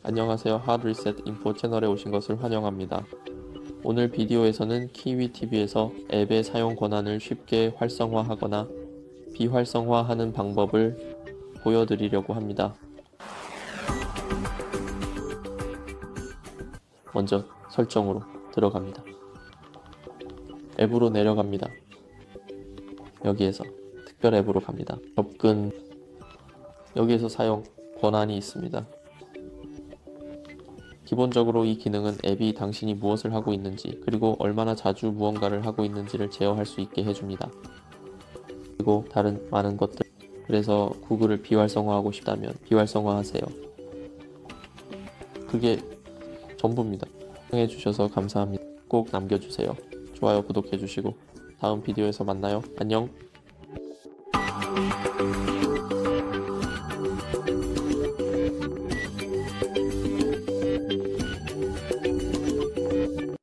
안녕하세요. 하드리셋 인포 채널에 오신 것을 환영합니다. 오늘 비디오에서는 키위TV에서 앱의 사용 권한을 쉽게 활성화하거나 비활성화하는 방법을 보여드리려고 합니다. 먼저 설정으로 들어갑니다. 앱으로 내려갑니다. 여기에서 특별 앱으로 갑니다. 접근, 여기에서 사용 권한이 있습니다. 기본적으로 이 기능은 앱이 당신이 무엇을 하고 있는지 그리고 얼마나 자주 무언가를 하고 있는지를 제어할 수 있게 해줍니다. 그리고 다른 많은 것들, 그래서 구글을 비활성화하고 싶다면 비활성화하세요. 그게 전부입니다. 시청해주셔서 감사합니다. 꼭 남겨주세요. 좋아요, 구독해주시고 다음 비디오에서 만나요. 안녕.